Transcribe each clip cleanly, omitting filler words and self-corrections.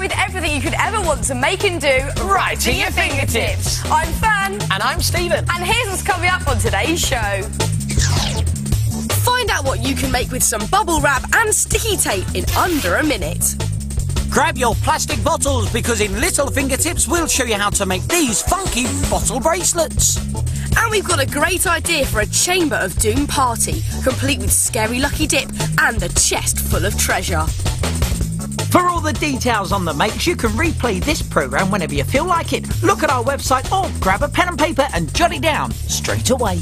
with everything you could ever want to make and do right to your fingertips. I'm Fearne. And I'm Stephen. And here's what's coming up on today's show. Find out what you can make with some bubble wrap and sticky tape in under a minute. Grab your plastic bottles because in Little Fingertips we'll show you how to make these funky bottle bracelets. And we've got a great idea for a Chamber of Doom party, complete with scary lucky dip and a chest full of treasure. For all the details on the makes, you can replay this programme whenever you feel like it. Look at our website or grab a pen and paper and jot it down straight away.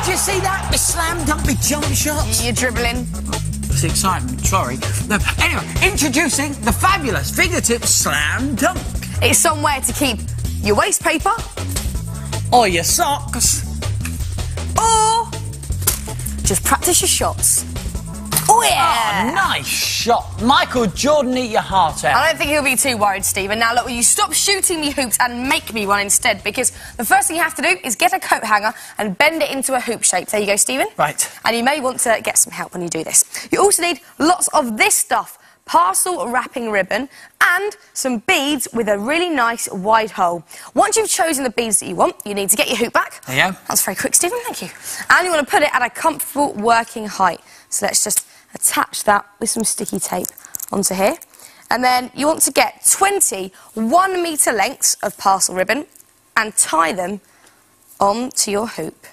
Do you see that? The slam dunk with jump shots. You're dribbling. It's excitement, sorry. No, anyway, introducing the fabulous Fingertips Slam Dunk. It's somewhere to keep your waste paper. Or your socks. Or just practice your shots. Oh, yeah! Oh, nice shot. Michael Jordan, eat your heart out. I don't think he'll be too worried, Stephen. Now, look, will you stop shooting me hoops and make me one instead? Because the first thing you have to do is get a coat hanger and bend it into a hoop shape. There you go, Stephen. Right. And you may want to get some help when you do this. You also need lots of this stuff. Parcel wrapping ribbon and some beads with a really nice wide hole. Once you've chosen the beads that you want, you need to get your hoop back. There you go. That's very quick, Stephen, thank you. And you want to put it at a comfortable working height. So let's just attach that with some sticky tape onto here. And then you want to get 20 1-metre lengths of parcel ribbon and tie them onto your hoop.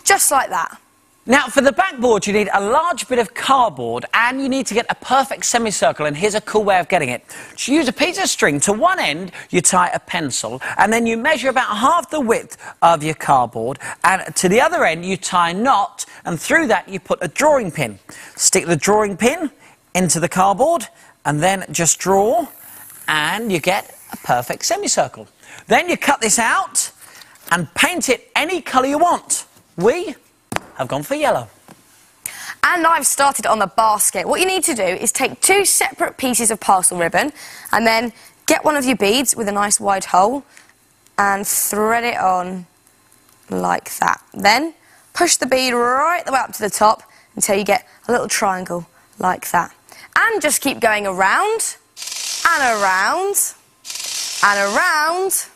Just like that. Now, for the backboard, you need a large bit of cardboard and you need to get a perfect semicircle, and here's a cool way of getting it. You use a piece of string. To one end, you tie a pencil, and then you measure about half the width of your cardboard, and to the other end, you tie a knot, and through that, you put a drawing pin. Stick the drawing pin into the cardboard, and then just draw, and you get a perfect semicircle. Then you cut this out and paint it any colour you want. I've gone for yellow. And I've started on the basket. What you need to do is take 2 separate pieces of parcel ribbon and then get one of your beads with a nice wide hole and thread it on like that. Then push the bead right the way up to the top until you get a little triangle like that. And just keep going around and around and around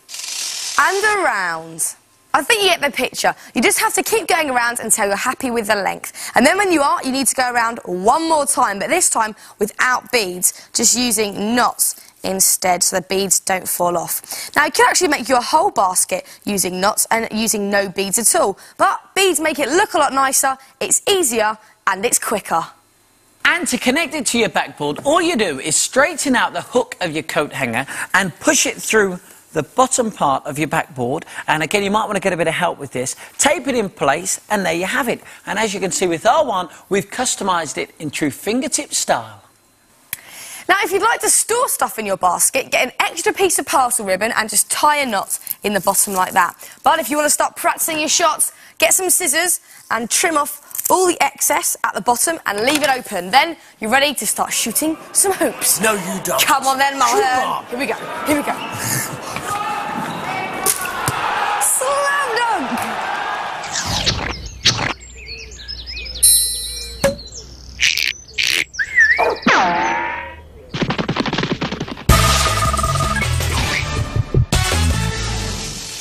and around. I think you get the picture. You just have to keep going around until you're happy with the length. And then when you are, you need to go around one more time, but this time without beads, just using knots instead so the beads don't fall off. Now, you can actually make your whole basket using knots and using no beads at all, but beads make it look a lot nicer, it's easier, and it's quicker. And to connect it to your backboard, all you do is straighten out the hook of your coat hanger and push it through the bottom part of your backboard, and again you might want to get a bit of help with this. Tape it in place and there you have it. And as you can see with our one, we've customised it in true fingertip style. Now, if you'd like to store stuff in your basket, get an extra piece of parcel ribbon and just tie a knot in the bottom like that. But if you want to start practising your shots, get some scissors and trim off all the excess at the bottom and leave it open. Then you're ready to start shooting some hoops. No, you don't. Come on then, Marlon. Here we go. Here we go. Slam dunk!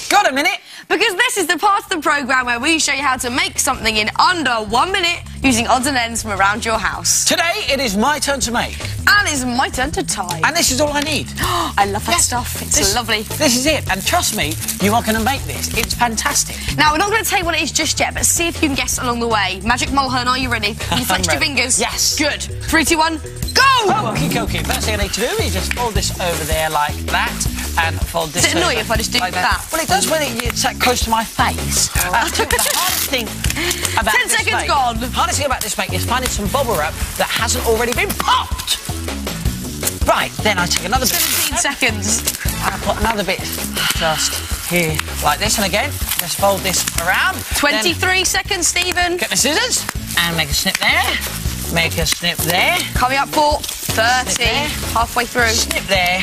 Got a minute? Because this is the part of the programme where we show you how to make something in under 1 minute using odds and ends from around your house. Today it is my turn to make. And it's my turn to tie. And this is all I need. I love that stuff. It's lovely. This is it. And trust me, you are going to make this. It's fantastic. Now, we're not going to tell you what it is just yet, but see if you can guess along the way. Magic Mulhern, are you ready? Can you flex your fingers? Yes. Good. 3, 2, 1, go! Okie dokie. First thing I need to do is just fold this over there like that. And fold this. Does it annoy you if I just do like that? Well, it does when it's that close to my face. The hardest thing about 10 this seconds make, gone. The hardest thing about this make is finding some bubble wrap that hasn't already been popped. Right, then I take another bit. 17 seconds. And I put another bit just here, like this. And again, just fold this around. 23 seconds, Stephen. Get the scissors and make a snip there. Make a snip there. Coming up for 30, halfway through. Snip there.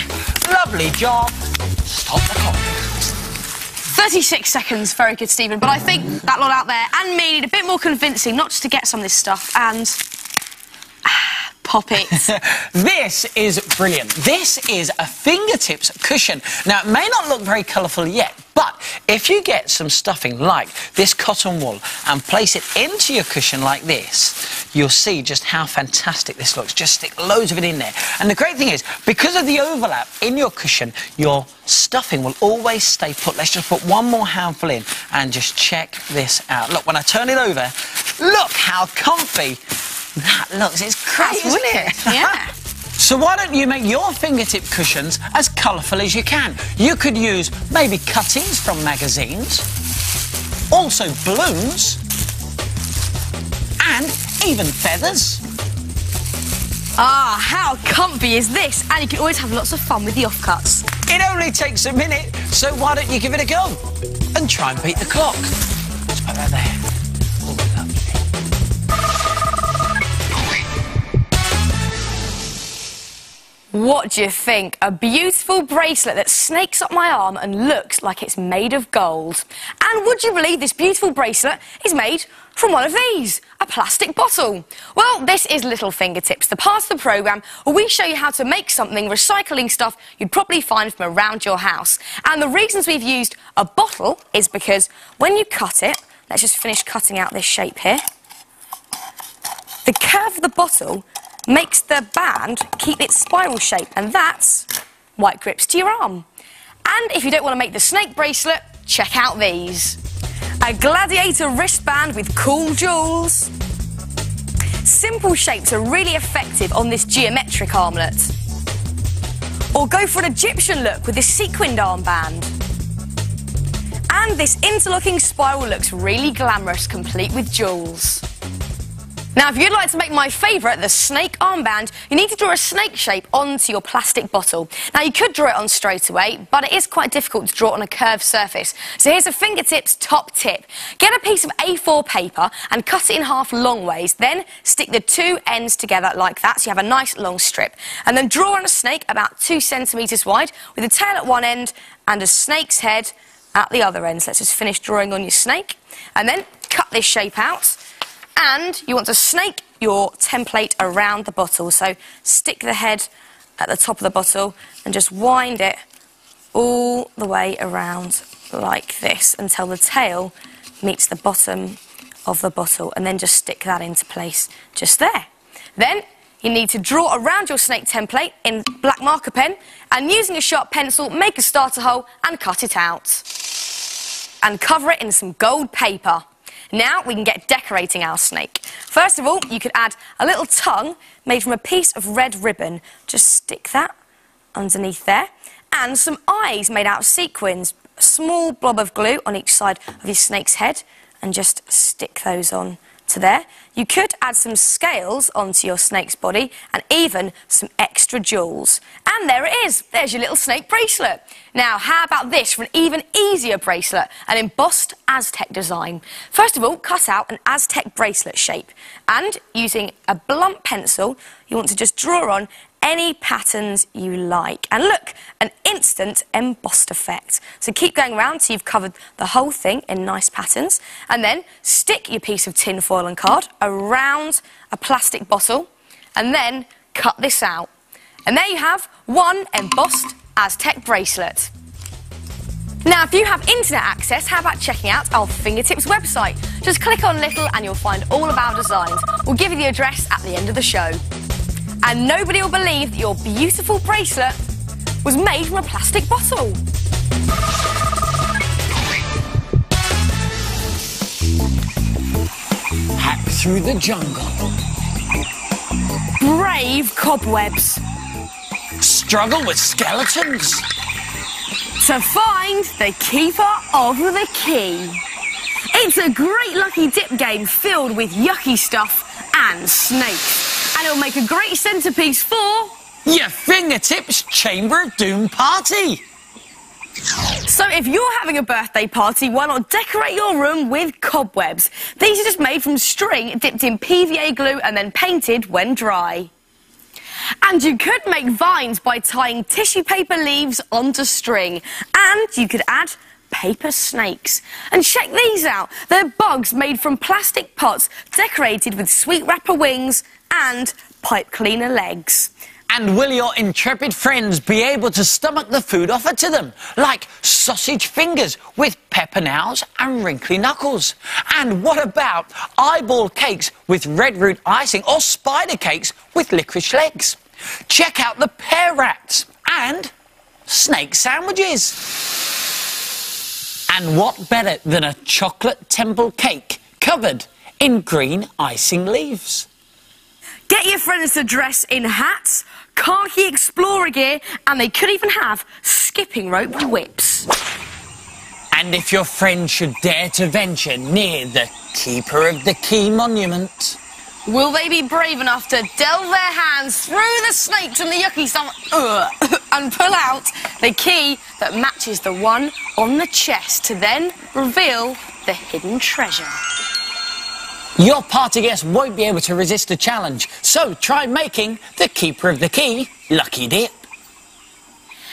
Lovely job. Stop the clock. 36 seconds, very good, Stephen. But I think that lot out there and me need a bit more convincing, not just to get some of this stuff and pop it. This is brilliant. This is a fingertips cushion. Now, it may not look very colourful yet, but if you get some stuffing like this cotton wool and place it into your cushion like this, you'll see just how fantastic this looks. Just stick loads of it in there. And the great thing is, because of the overlap in your cushion, your stuffing will always stay put. Let's just put one more handful in and just check this out. Look, when I turn it over, look how comfy that looks. It's great, isn't it? Yeah. So why don't you make your fingertip cushions as colourful as you can? You could use maybe cuttings from magazines, also balloons, and even feathers. Ah, how comfy is this? And you can always have lots of fun with the offcuts. It only takes a minute, so why don't you give it a go and try and beat the clock? Let's put that there. Oh, lovely. What do you think? A beautiful bracelet that snakes up my arm and looks like it's made of gold. And would you believe this beautiful bracelet is made from one of these, a plastic bottle? Well, this is Little Fingertips, the part of the programme where we show you how to make something recycling stuff you'd probably find from around your house. And the reasons we've used a bottle is because when you cut it, let's just finish cutting out this shape here, the curve of the bottle makes the band keep its spiral shape, and that's why it grips to your arm. And if you don't want to make the snake bracelet, check out these. A gladiator wristband with cool jewels. Simple shapes are really effective on this geometric armlet. Or go for an Egyptian look with this sequined armband. And this interlocking spiral looks really glamorous, complete with jewels. Now, if you'd like to make my favourite, the snake armband, you need to draw a snake shape onto your plastic bottle. Now, you could draw it on straight away, but it is quite difficult to draw on a curved surface. So here's a fingertips top tip. Get a piece of A4 paper and cut it in half long ways. Then stick the two ends together like that, so you have a nice long strip. And then draw on a snake about 2 centimetres wide, with a tail at one end and a snake's head at the other end. So let's just finish drawing on your snake. And then cut this shape out. And you want to snake your template around the bottle. So stick the head at the top of the bottle and just wind it all the way around like this until the tail meets the bottom of the bottle, and then just stick that into place just there. Then you need to draw around your snake template in black marker pen, and using a sharp pencil, make a starter hole and cut it out. And cover it in some gold paper. Now we can get decorating our snake. First of all, you could add a little tongue made from a piece of red ribbon. Just stick that underneath there. And some eyes made out of sequins. A small blob of glue on each side of your snake's head, and just stick those on to there. You could add some scales onto your snake's body and even some extra jewels. And there it is. There's your little snake bracelet. Now, how about this for an even easier bracelet? An embossed Aztec design. First of all, cut out an Aztec bracelet shape. And using a blunt pencil, you want to just draw on any patterns you like. And look, an instant embossed effect. So keep going around till you've covered the whole thing in nice patterns. And then stick your piece of tin foil and card around a plastic bottle. And then cut this out. And there you have one embossed Aztec bracelet. Now, if you have internet access, how about checking out our Fingertips website? Just click on Little and you'll find all of our designs. We'll give you the address at the end of the show. And nobody will believe that your beautiful bracelet was made from a plastic bottle. Hack through the jungle. Brave cobwebs. Struggle with skeletons. To find the keeper of the key. It's a great lucky dip game filled with yucky stuff and snakes. And it'll make a great centrepiece for your Fingertips Chamber of Doom party. So if you're having a birthday party, why not decorate your room with cobwebs? These are just made from string dipped in PVA glue and then painted when dry. And you could make vines by tying tissue paper leaves onto string. And you could add paper snakes. And check these out. They're bugs made from plastic pots decorated with sweet wrapper wings and pipe cleaner legs. And will your intrepid friends be able to stomach the food offered to them, like sausage fingers with pepper nails and wrinkly knuckles? And what about eyeball cakes with red root icing or spider cakes with licorice legs? Check out the pear rats and snake sandwiches. And what better than a chocolate temple cake covered in green icing leaves? Get your friends to dress in hats, khaki explorer gear, and they could even have skipping rope whips. And if your friend should dare to venture near the Keeper of the Key monument, will they be brave enough to delve their hands through the snakes and the yucky stuff and pull out the key that matches the one on the chest to then reveal the hidden treasure? Your party guests won't be able to resist the challenge, so try making the Keeper of the Key Lucky Dip.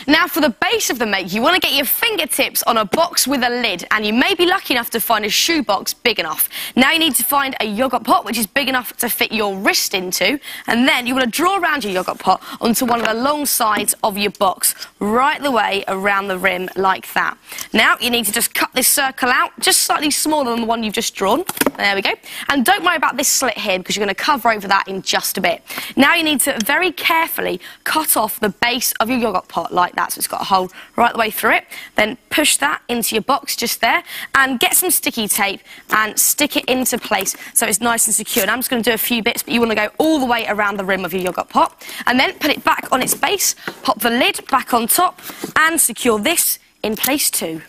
Now, for the base of the make, you want to get your fingertips on a box with a lid, and you may be lucky enough to find a shoebox big enough. Now you need to find a yoghurt pot which is big enough to fit your wrist into, and then you want to draw around your yoghurt pot onto one of the long sides of your box, right the way around the rim like that. Now you need to just cut this circle out, just slightly smaller than the one you've just drawn. There we go. And don't worry about this slit here, because you're going to cover over that in just a bit. Now you need to very carefully cut off the base of your yoghurt pot like that, so it's got a hole right the way through it. Then push that into your box just there, and get some sticky tape and stick it into place so it's nice and secure. And I'm just going to do a few bits, but you want to go all the way around the rim of your yoghurt pot, and then put it back on its base, pop the lid back on top, and secure this in place too.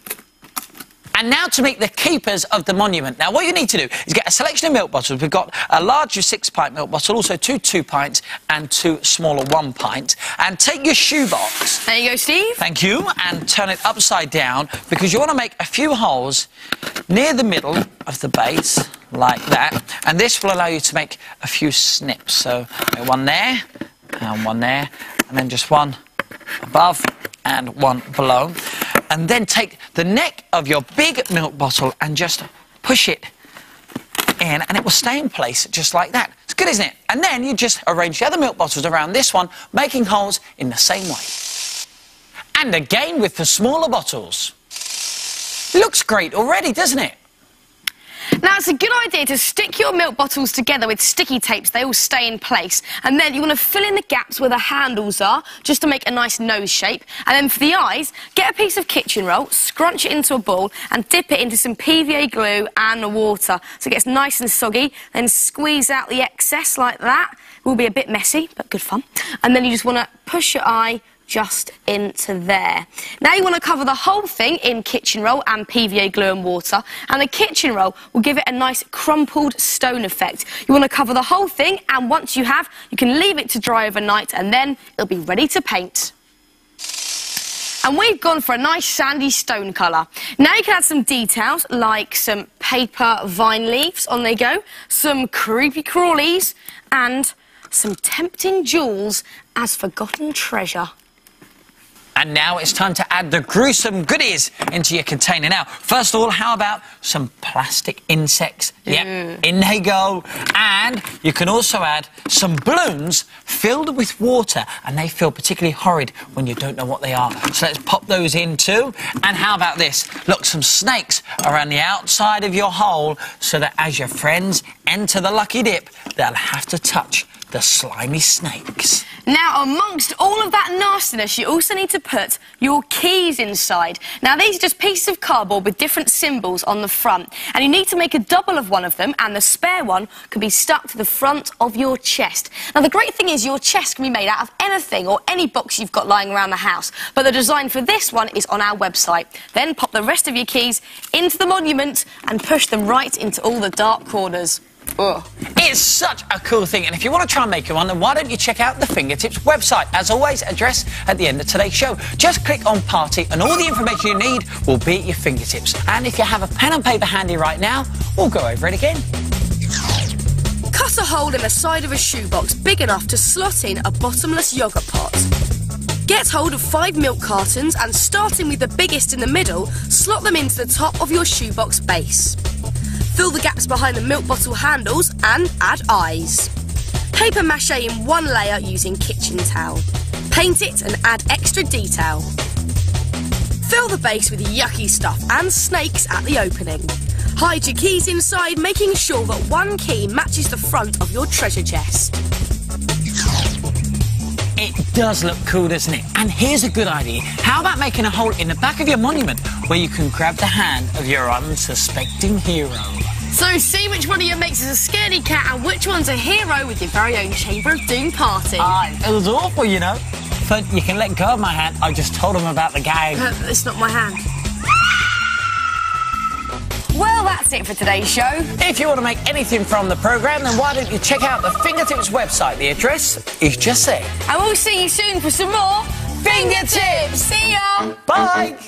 And now to meet the keepers of the monument. Now, what you need to do is get a selection of milk bottles. We've got a large 6-pint milk bottle, also 2 2-pints and 2 smaller 1-pint. And take your shoebox. There you go, Steve. Thank you. And turn it upside down, because you want to make a few holes near the middle of the base, like that. And this will allow you to make a few snips. So, one there, and one there, and then just one above and one below. And then take the neck of your big milk bottle and just push it in, and it will stay in place just like that. It's good, isn't it? And then you just arrange the other milk bottles around this one, making holes in the same way. And again with the smaller bottles. Looks great already, doesn't it? Now, it's a good idea to stick your milk bottles together with sticky tapes. They all stay in place. And then you want to fill in the gaps where the handles are, just to make a nice nose shape. And then for the eyes, get a piece of kitchen roll, scrunch it into a ball, and dip it into some PVA glue and water so it gets nice and soggy. Then squeeze out the excess like that. It will be a bit messy, but good fun. And then you just want to push your eye just into there. Now you want to cover the whole thing in kitchen roll and PVA glue and water, and the kitchen roll will give it a nice crumpled stone effect. You want to cover the whole thing, and once you have, you can leave it to dry overnight, and then it'll be ready to paint. And we've gone for a nice sandy stone colour. Now you can add some details like some paper vine leaves, on they go, some creepy crawlies, and some tempting jewels as forgotten treasure. And now it's time to add the gruesome goodies into your container. Now, first of all, how about some plastic insects? Yep, in they go. And you can also add some balloons filled with water, and they feel particularly horrid when you don't know what they are. So let's pop those in too. And how about this? Look, some snakes around the outside of your hole, so that as your friends enter the lucky dip, they'll have to touch the slimy snakes. Now, amongst all of that nastiness, you also need to put your keys inside. Now, these are just pieces of cardboard with different symbols on the front, and you need to make a double of one of them, and the spare one can be stuck to the front of your chest. Now, the great thing is your chest can be made out of anything or any box you've got lying around the house, but the design for this one is on our website. Then pop the rest of your keys into the monument and push them right into all the dark corners. Ugh. It's such a cool thing, and if you want to try and make one, then why don't you check out the Fingertips website? As always, address at the end of today's show. Just click on Party and all the information you need will be at your fingertips. And if you have a pen and paper handy right now, we'll go over it again. cut a hole in the side of a shoebox big enough to slot in a bottomless yoghurt pot. Get hold of 5 milk cartons and, starting with the biggest in the middle, slot them into the top of your shoebox base. Fill the gaps behind the milk bottle handles and add eyes. Paper mache in 1 layer using kitchen towel. Paint it and add extra detail. Fill the base with yucky stuff and snakes at the opening. Hide your keys inside, making sure that 1 key matches the front of your treasure chest. It does look cool, doesn't it? And here's a good idea. How about making a hole in the back of your monument where you can grab the hand of your unsuspecting hero? So see which one of you makes us a scaredy cat and which one's a hero with your very own Chamber of Doom party. It was awful, you know. But you can let go of my hand. I just told him about the gang. It's not my hand. Well, that's it for today's show. If you want to make anything from the programme, then why don't you check out the Fingertips website? The address is just there. And we'll see you soon for some more Fingertips. See ya. Bye.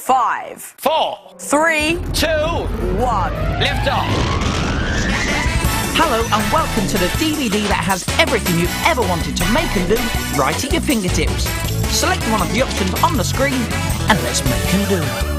Five, 4, 3, 2, 1. Lift off. Hello and welcome to the DVD that has everything you've ever wanted to make and do right at your fingertips. Select one of the options on the screen and let's make and do.